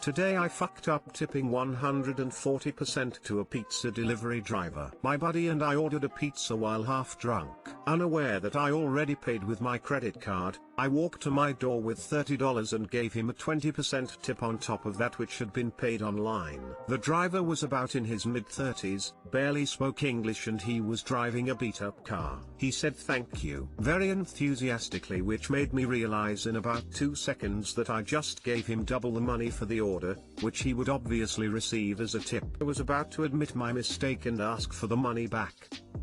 Today I fucked up tipping 140% to a pizza delivery driver. My buddy and I ordered a pizza while half drunk. Unaware that I already paid with my credit card, I walked to my door with $30 and gave him a 20% tip on top of that which had been paid online. The driver was about in his mid-30s, barely spoke English and he was driving a beat-up car. He said thank you very enthusiastically, which made me realize in about 2 seconds that I just gave him double the money for the order, which he would obviously receive as a tip. I was about to admit my mistake and ask for the money back,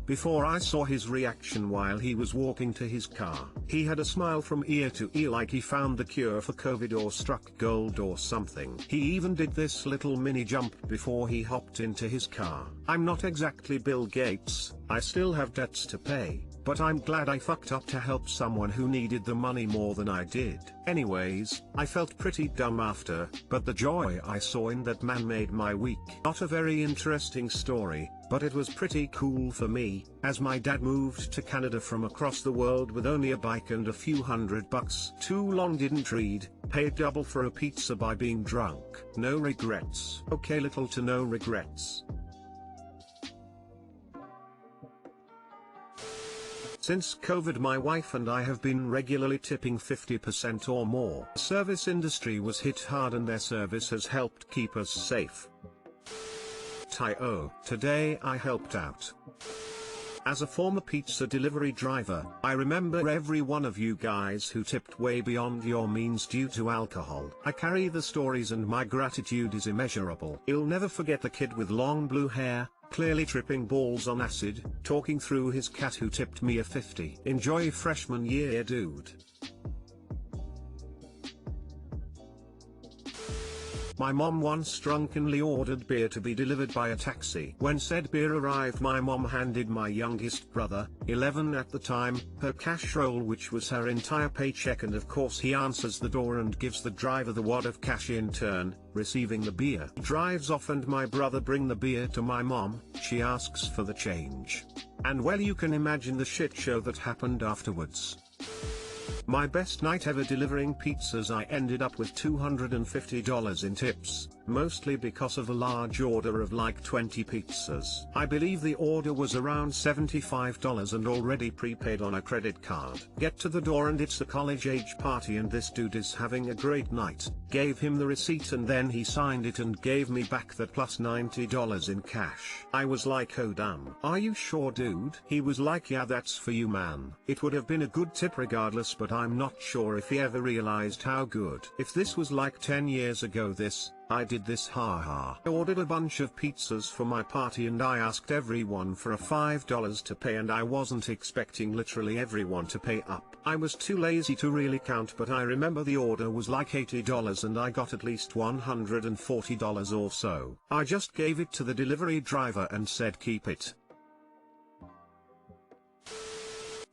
before I saw his reaction while he was walking to his car. He had a smile from ear to ear like he found the cure for COVID or struck gold or something. He even did this little mini jump before he hopped into his car. I'm not exactly Bill Gates, I still have debts to pay, but I'm glad I fucked up to help someone who needed the money more than I did. Anyways, I felt pretty dumb after, but the joy I saw in that man made my week. Not a very interesting story, but it was pretty cool for me, as my dad moved to Canada from across the world with only a bike and a few $100. Too long didn't read, paid double for a pizza by being drunk. No regrets. Okay, little to no regrets. Since COVID, my wife and I have been regularly tipping 50% or more. The service industry was hit hard and their service has helped keep us safe. Today I helped out. As a former pizza delivery driver, I remember every one of you guys who tipped way beyond your means due to alcohol. I carry the stories and my gratitude is immeasurable. You'll never forget the kid with long blue hair, clearly tripping balls on acid, talking through his cat who tipped me a 50. Enjoy freshman year, dude. My mom once drunkenly ordered beer to be delivered by a taxi. When said beer arrived, my mom handed my youngest brother, 11 at the time, her cash roll, which was her entire paycheck, and of course he answers the door and gives the driver the wad of cash in turn, receiving the beer. He drives off and my brother bring the beer to my mom, she asks for the change. And well, you can imagine the shit show that happened afterwards. My best night ever delivering pizzas, I ended up with $250 in tips, mostly because of a large order of like 20 pizzas. I believe the order was around $75 and already prepaid on a credit card. Get to the door and it's a college-age party and this dude is having a great night. Gave him the receipt and then he signed it and gave me back that plus $90 in cash. I was like, oh damn. Are you sure, dude? He was like, yeah, that's for you, man. It would have been a good tip regardless, but I'm not sure if he ever realized how good. If this was like 10 years ago, I did this, haha. I ordered a bunch of pizzas for my party and I asked everyone for a $5 to pay, and I wasn't expecting literally everyone to pay up. I was too lazy to really count, but I remember the order was like $80 and I got at least $140 or so. I just gave it to the delivery driver and said keep it.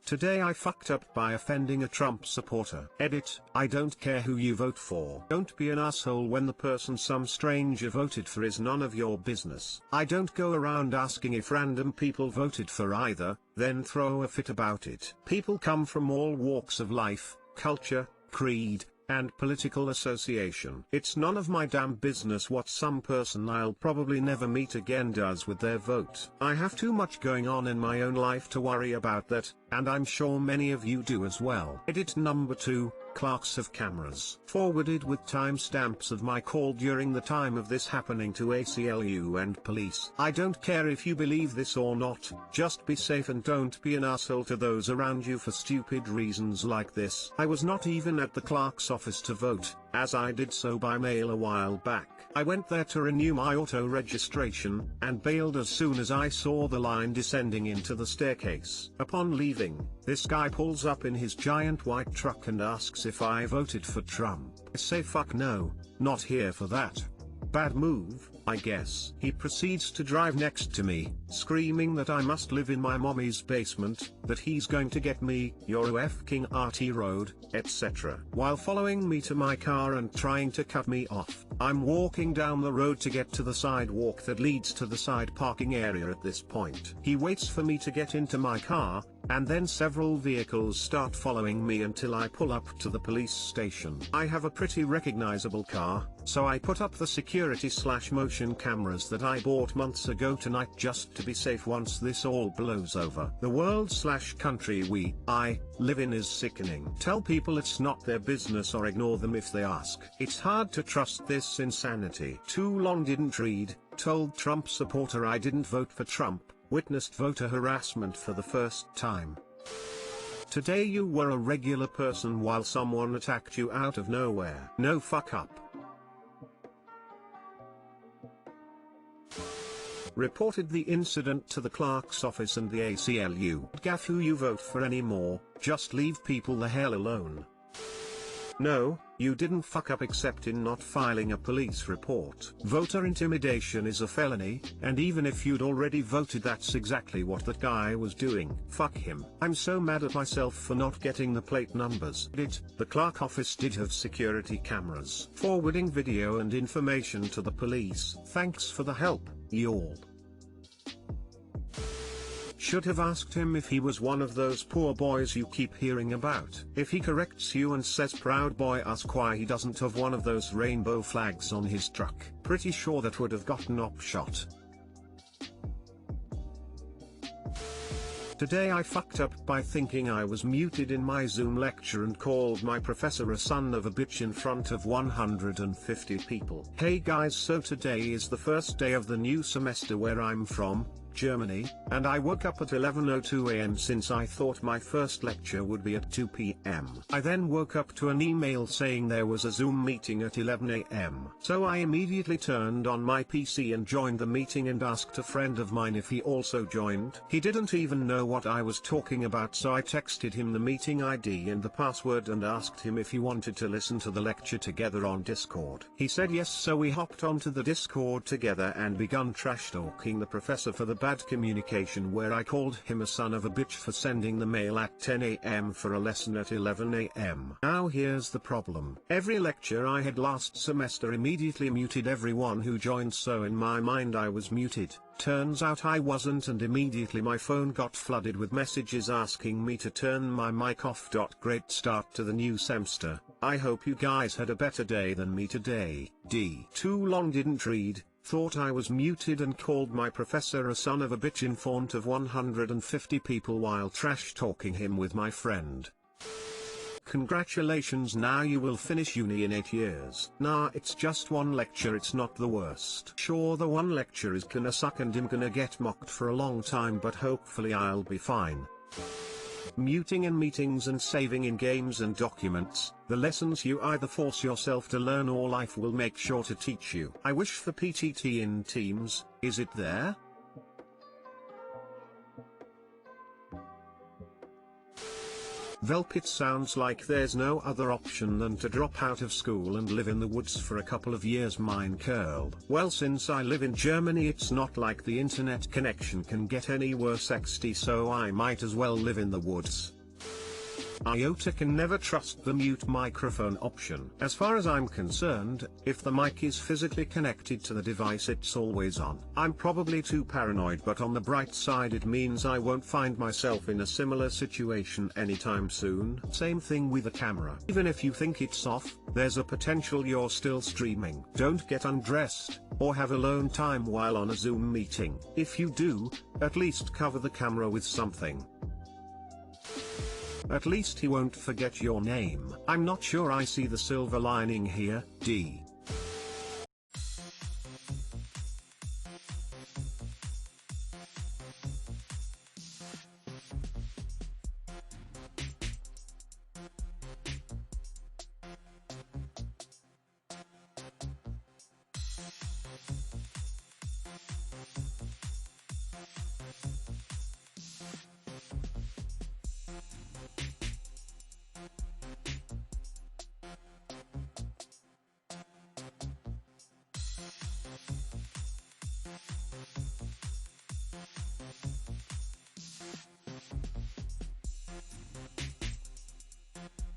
Today I fucked up by offending a Trump supporter. Edit, I don't care who you vote for. Don't be an asshole when the person some stranger voted for is none of your business. I don't go around asking if random people voted for either, then throw a fit about it. People come from all walks of life, culture, creed, and political association. It's none of my damn business what some person I'll probably never meet again does with their vote. I have too much going on in my own life to worry about that, and I'm sure many of you do as well. Edit number 2, clerks of cameras. Forwarded with timestamps of my call during the time of this happening to ACLU and police. I don't care if you believe this or not, just be safe and don't be an asshole to those around you for stupid reasons like this. I was not even at the clerk's office to vote, as I did so by mail a while back. I went there to renew my auto registration, and bailed as soon as I saw the line descending into the staircase. Upon leaving, this guy pulls up in his giant white truck and asks if I voted for Trump. I say fuck no, not here for that. Bad move, I guess. He proceeds to drive next to me, screaming that I must live in my mommy's basement, that he's going to get me, you're a f***ing RT road, etc. While following me to my car and trying to cut me off. I'm walking down the road to get to the sidewalk that leads to the side parking area at this point. He waits for me to get into my car, and then several vehicles start following me until I pull up to the police station. I have a pretty recognizable car, so I put up the security/motion cameras that I bought months ago tonight just to be safe once this all blows over. The world/country I live in is sickening. Tell people it's not their business or ignore them if they ask. It's hard to trust this insanity. Too long didn't read, told Trump supporter I didn't vote for Trump, witnessed voter harassment for the first time. Today you were a regular person while someone attacked you out of nowhere. No fuck up. Reported the incident to the clerk's office and the ACLU. Gaff who you vote for anymore, just leave people the hell alone. No, you didn't fuck up except in not filing a police report. Voter intimidation is a felony, and even if you'd already voted that's exactly what that guy was doing. Fuck him. I'm so mad at myself for not getting the plate numbers. The clerk office did have security cameras. Forwarding video and information to the police. Thanks for the help, y'all. Should have asked him if he was one of those poor boys you keep hearing about. If he corrects you and says proud boy, ask why he doesn't have one of those rainbow flags on his truck. Pretty sure that would have gotten upshot. Today I fucked up by thinking I was muted in my Zoom lecture and called my professor a son of a bitch in front of 150 people. Hey guys, so today is the first day of the new semester where I'm from, Germany, and I woke up at 11:02 AM since I thought my first lecture would be at 2 PM. I then woke up to an email saying there was a Zoom meeting at 11 AM. So I immediately turned on my PC and joined the meeting and asked a friend of mine if he also joined. He didn't even know what I was talking about, so I texted him the meeting ID and the password and asked him if he wanted to listen to the lecture together on Discord. He said yes, so we hopped onto the Discord together and begun trash talking the professor for the bad communication where I called him a son of a bitch for sending the mail at 10 AM for a lesson at 11 AM. Now here's the problem. Every lecture I had last semester immediately muted everyone who joined, so in my mind I was muted. Turns out I wasn't, and immediately my phone got flooded with messages asking me to turn my mic off. Great start to the new semester. I hope you guys had a better day than me today. Too long didn't read, thought I was muted and called my professor a son of a bitch in front of 150 people while trash talking him with my friend. Congratulations, now you will finish uni in 8 years. Nah, it's just one lecture, it's not the worst. Sure, the one lecture is gonna suck and I'm gonna get mocked for a long time, but hopefully I'll be fine. Muting in meetings and saving in games and documents, the lessons you either force yourself to learn or life will make sure to teach you. I wish for PTT in Teams, is it there? Velp, it sounds like there's no other option than to drop out of school and live in the woods for a couple of years. Mine curl. Well, since I live in Germany it's not like the internet connection can get any worse XD, so I might as well live in the woods. IOTA can never trust the mute microphone option. As far as I'm concerned, if the mic is physically connected to the device it's always on. I'm probably too paranoid, but on the bright side it means I won't find myself in a similar situation anytime soon. Same thing with the camera. Even if you think it's off, there's a potential you're still streaming. Don't get undressed, or have alone time while on a Zoom meeting. If you do, at least cover the camera with something. At least he won't forget your name. I'm not sure I see the silver lining here.